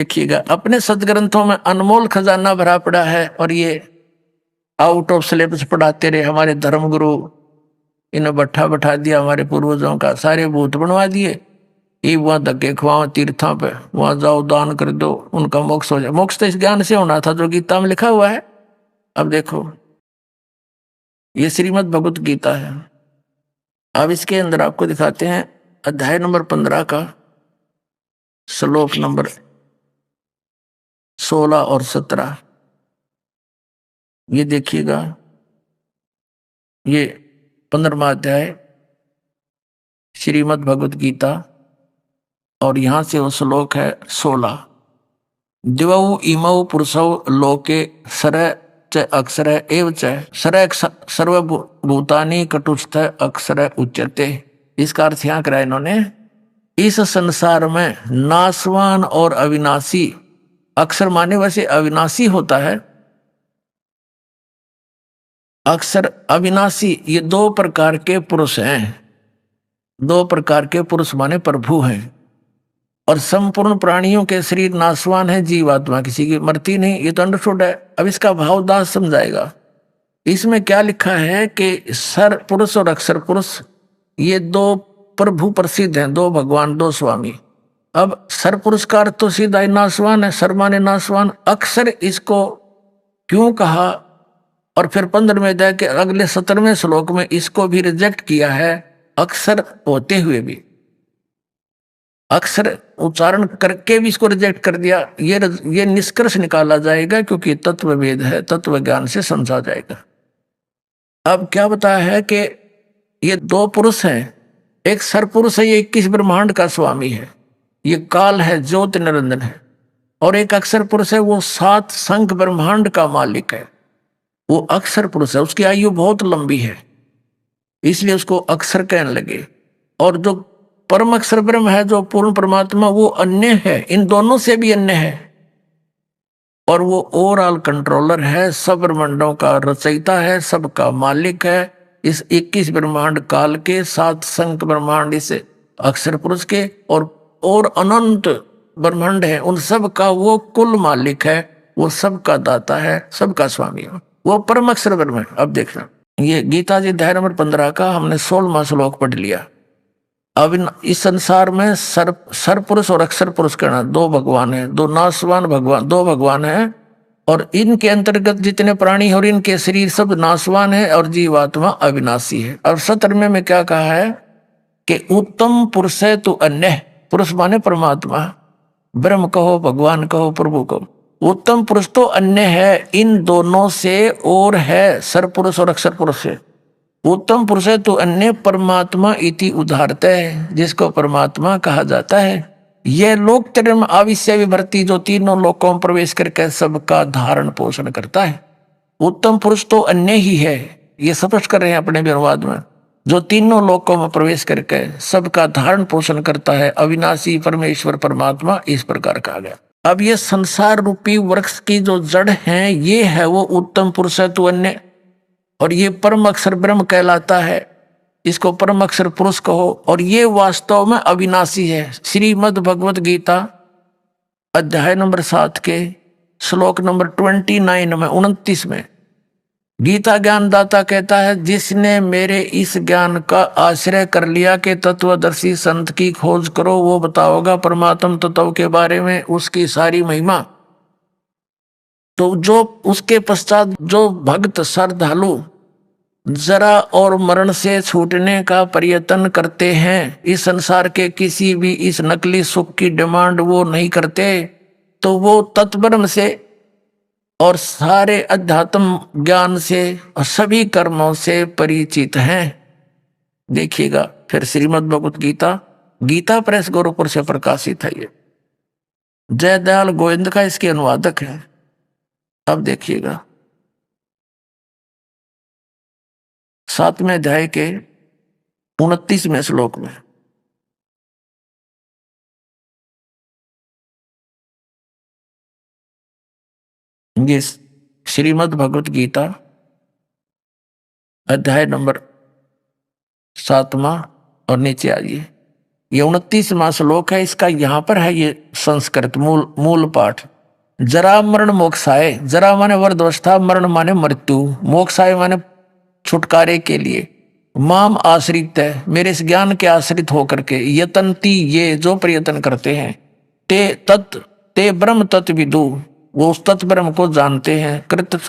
देखिएगा, अपने सदग्रंथों में अनमोल खजाना भरा पड़ा है और ये आउट ऑफ सिलेबस पढ़ाते रहे हमारे धर्मगुरु। इन्हें बैठा बैठा दिया हमारे पूर्वजों का, सारे भूत बनवा दिए। ये वहां धक्के खुआओ तीर्थों पे, वहां जाओ दान कर दो, उनका मोक्ष हो जाए। मोक्ष तो इस ज्ञान से होना था जो गीता में लिखा हुआ है। अब देखो, ये श्रीमद् भगवत गीता है। अब इसके अंदर आपको दिखाते हैं अध्याय नंबर 15 का श्लोक नंबर 16 और 17। ये देखिएगा, ये 15वां अध्याय श्रीमद् भगवत गीता, और यहां से वो श्लोक है 16। दिवौ इमौ पुरुषौ लोके सर च अक्षर एव च सर सर्वभूतानि कटुस्थ अक्षर उच्यते। इसका अर्थ यहाँ करा इन्होंने, इस संसार में नाशवान और अविनाशी, अक्षर माने वैसे अविनाशी होता है, अक्षर अविनाशी, ये दो प्रकार के पुरुष हैं। दो प्रकार के पुरुष माने प्रभु हैं। और संपूर्ण प्राणियों के शरीर नाशवान है, जीवात्मा किसी की मरती नहीं, ये तो अंडरस्टूड है। अब इसका भावदास समझाएगा। इसमें क्या लिखा है कि सर पुरुष और अक्षर पुरुष ये दो प्रभु प्रसिद्ध हैं, दो भगवान, दो स्वामी। अब सर पुरुष का अर्थ तो सीधा ही नाशवान है, सर माने नाशवान। अक्षर इसको क्यों कहा, और फिर 15वें अध्याय के अगले 17वें श्लोक में इसको भी रिजेक्ट किया है, अक्षर होते हुए भी, अक्षर उच्चारण करके भी इसको रिजेक्ट कर दिया। ये निष्कर्ष निकाला जाएगा, क्योंकि तत्व वेद है, तत्व ज्ञान से समझा जाएगा। अब क्या बताया है कि ये दो पुरुष हैं, एक सर पुरुष है, ये 21 ब्रह्मांड का स्वामी है, ये काल है, ज्योति निरंजन है। और एक अक्षर पुरुष है, वो 7 संख ब्रह्मांड का मालिक है, वो अक्षर पुरुष है। उसकी आयु बहुत लंबी है, इसलिए उसको अक्षर कहने लगे। और जो परम अक्षर ब्रह्म है, जो पूर्ण परमात्मा, वो अन्य है, इन दोनों से भी अन्य है। और वो ओवरऑल कंट्रोलर है, सब ब्रह्मांडों का रचयिता है, सबका मालिक है। इस 21 ब्रह्मांड काल के, 7 संख ब्रह्मांड इस अक्षर पुरुष के, और अनंत ब्रह्मांड है, उन सब का वो कुल मालिक है, वो सबका दाता है, सबका स्वामी है, वो परम अक्षर ब्रह्म है। अब देखना, ये गीता जी अध्याय नंबर 15 का हमने 16वां श्लोक पढ़ लिया। अब इस संसार में सर पुरुष और अक्षर पुरुष कहना दो भगवान है, दो नाशवान भगवान, दो भगवान है। और इनके अंतर्गत जितने प्राणी और इनके शरीर सब नाशवान है, और जीवात्मा अविनाशी है। और 17वें में क्या कहा है कि उत्तम पुरुष है तो अन्य, पुरुष माने परमात्मा, ब्रह्म कहो, भगवान कहो, प्रभु कहो। उत्तम पुरुष तो अन्य है, इन दोनों से और है, सर पुरुष और अक्षर पुरुष से। उत्तम पुरुष है तो अन्य परमात्मा इति उदाहरता है, जिसको परमात्मा कहा जाता है। यह लोक त्रयम् आविश्य विभर्ति, जो तीनों लोकों में प्रवेश करके सबका धारण पोषण करता है। उत्तम पुरुष तो अन्य ही है, ये स्पष्ट कर रहे हैं अपने अनुवाद में, जो तीनों लोकों में प्रवेश करके सबका धारण पोषण करता है, अविनाशी परमेश्वर परमात्मा, इस प्रकार कहा गया। अब ये संसार रूपी वृक्ष की जो जड़ है, ये है वो उत्तम पुरुष है तो अन्य, और ये परम अक्षर ब्रह्म कहलाता है, इसको परम अक्षर पुरुष कहो। और ये वास्तव में अविनाशी है। श्रीमद् भगवत गीता अध्याय नंबर 7 के श्लोक नंबर 29 में 29 में गीता ज्ञानदाता कहता है, जिसने मेरे इस ज्ञान का आश्रय कर लिया कि तत्वदर्शी संत की खोज करो, वो बताओगा परमात्म तत्व के बारे में, उसकी सारी महिमा। तो जो उसके पश्चात जो भक्त श्रद्धालु जरा और मरण से छूटने का प्रयत्न करते हैं, इस संसार के किसी भी इस नकली सुख की डिमांड वो नहीं करते, तो वो तत्ब्रह्म से और सारे अध्यात्म ज्ञान से और सभी कर्मों से परिचित हैं। देखिएगा फिर श्रीमद् भगवत गीता, गीता प्रेस गोरखपुर से प्रकाशित है। ये जयदयाल गोविंद का इसके अनुवादक है। अब देखिएगा 7वें अध्याय के 29वें श्लोक में, ये श्रीमद् भगवत गीता अध्याय नंबर 7वां, और नीचे आइए ये 29वां श्लोक है इसका, यहाँ पर है ये संस्कृत मूल मूल पाठ। जरा मरण मोक्षाय, जरा माने वृद्धावस्था, मरण माने मृत्यु, मोक्षाय माने छुटकारे के लिए, माम आश्रित है मेरे इस ज्ञान के आश्रित होकर के, यतंती ये जो प्रयत्न करते हैं, ते ब्रह्म तत्व विदु वो उस तत्व ब्रह्म को जानते हैं,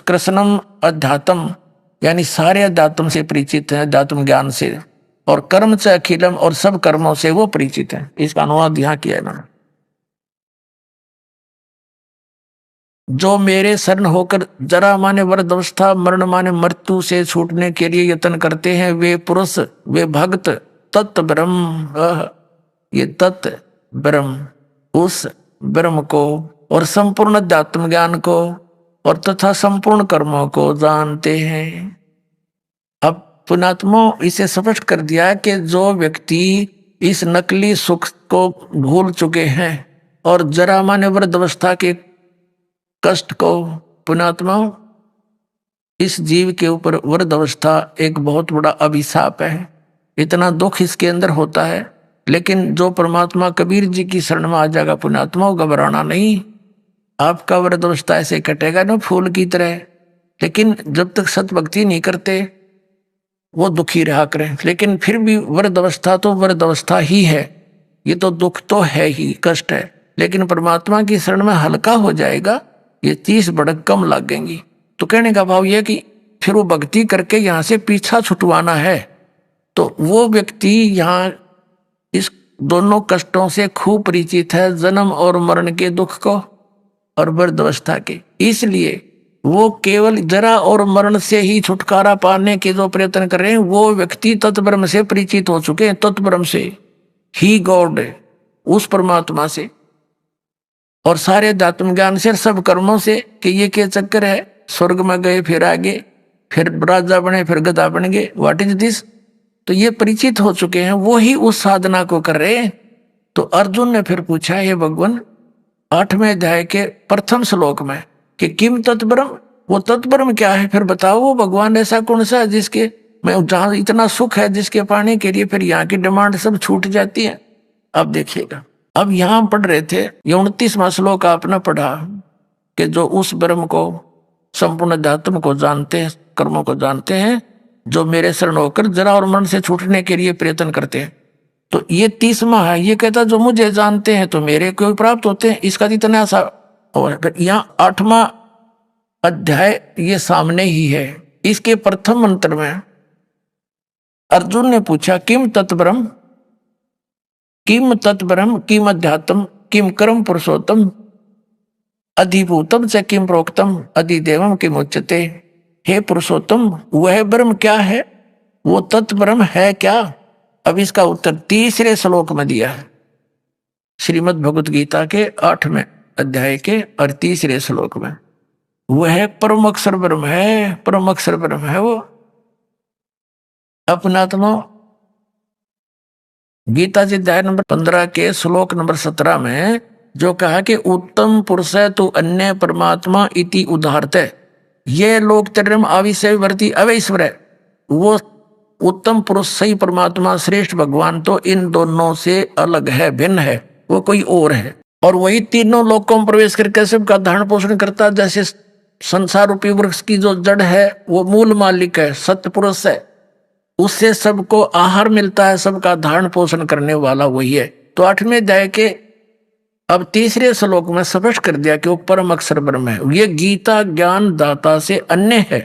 कृष्णम अध्यात्म यानी सारे अध्यात्म से परिचित है, अध्यात्म ज्ञान से, और कर्म से अखिलम और सब कर्मों से वो परिचित है। इसका अनुवाद यहाँ किया है मैंने। जो मेरे शरण होकर जरा माने वृद्धावस्था, मरण माने मृत्यु से छूटने के लिए यत्न करते हैं, वे पुरुष, वे भक्त तत्व ब्रह्म, ये तत्व ब्रह्म उस ब्रह्म को और संपूर्ण अध्यात्म ज्ञान को और तथा संपूर्ण कर्मों को जानते हैं। अब पुणात्मा इसे स्पष्ट कर दिया कि जो व्यक्ति इस नकली सुख को भूल चुके हैं और जरा माने वृद्धावस्था के कष्ट को, पुणात्मा इस जीव के ऊपर वृद्धावस्था एक बहुत बड़ा अभिशाप है, इतना दुख इसके अंदर होता है। लेकिन जो परमात्मा कबीर जी की शरण में आ जाएगा पुणात्मा, घबराना नहीं, आपका वृद्धावस्था ऐसे कटेगा ना फूल की तरह। लेकिन जब तक सतभक्ति नहीं करते वो दुखी रहा करें, लेकिन फिर भी वृद्धावस्था तो वृद्धावस्था ही है, ये तो दुख तो है ही, कष्ट है, लेकिन परमात्मा की शरण में हल्का हो जाएगा, ये 30 भड़क कम लगेंगी। तो कहने का भाव यह कि फिर वो भक्ति करके यहाँ से पीछा छुटवाना है, तो वो व्यक्ति यहाँ इस दोनों कष्टों से खूब परिचित है, जन्म और मरण के दुख को और वृद्धावस्था के, इसलिए वो केवल जरा और मरण से ही छुटकारा पाने के जो प्रयत्न कर रहे हैं वो व्यक्ति तत्ब्रह्म से परिचित हो चुके हैं, तत्ब्रह्म से ही, गॉड उस परमात्मा से और सारे अध्यात्म ज्ञान से, सब कर्मों से कि ये क्या चक्कर है, स्वर्ग में गए फिर आगे, फिर राजा बने फिर गधा बन गए, व्हाट इज दिस, तो ये परिचित हो चुके हैं, वो ही उस साधना को कर रहे हैं। तो अर्जुन ने फिर पूछा, हे भगवान 8वें अध्याय के प्रथम श्लोक में कि किम तत्ब्रह्म, वो तत्ब्रह्म क्या है, फिर बताओ वो भगवान ऐसा कौन सा है जिसके मैं जहां इतना सुख है जिसके पाने के लिए फिर यहाँ की डिमांड सब छूट जाती है। अब देखिएगा, अब यहां पढ़ रहे थे ये 29वां श्लोक आपने पढ़ा कि जो उस ब्रह्म को संपूर्ण अध्यात्म को जानते हैं, कर्मों को जानते हैं, जो मेरे शरण होकर जरा और मन से छूटने के लिए प्रयत्न करते हैं। तो ये 30वां है, ये कहता जो मुझे जानते हैं तो मेरे को प्राप्त होते हैं, इसका इतना सा। और यहाँ 8वां अध्याय ये सामने ही है, इसके प्रथम मंत्र में अर्जुन ने पूछा किम तत्ब्रह्म, किम तत्ब्रह्म, किम अध्यात्म, किम कर्म पुरुषोत्तम, अधिभूतम से किम प्रोक्तम, अधिदेवम किम उच्यते। हे पुरुषोत्तम वह ब्रह्म क्या है, वो तत्ब्रह्म है क्या। अब इसका उत्तर 3रे श्लोक में दिया है, श्रीमद् भगवत गीता के 8वें अध्याय के और 3रे श्लोक में। वह परम अक्षर ब्रह्म है, परम अक्षर ब्रह्म है वो अपनात्मा। गीता जी अध्याय नंबर 15 के श्लोक नंबर 17 में जो कहा कि उत्तम पुरुष है तो अन्य परमात्मा इति उदाहरते, ये लोक तरम आविषय वर्ती अवैश्वर है, वो उत्तम पुरुष सही परमात्मा श्रेष्ठ भगवान तो इन दोनों से अलग है, भिन्न है, वो कोई और है। और वही तीनों लोकों में प्रवेश करके सबका धारण पोषण करता, जैसे संसार रूपी वृक्ष की जो जड़ है वो मूल मालिक है, सत्य पुरुष है, उससे सबको आहार मिलता है, सबका धारण पोषण करने वाला वही है। तो 8वें अध्याय के अब 3रे श्लोक में स्पष्ट कर दिया कि वो परम अक्षर ब्रह्म है, ये गीता ज्ञान दाता से अन्य है।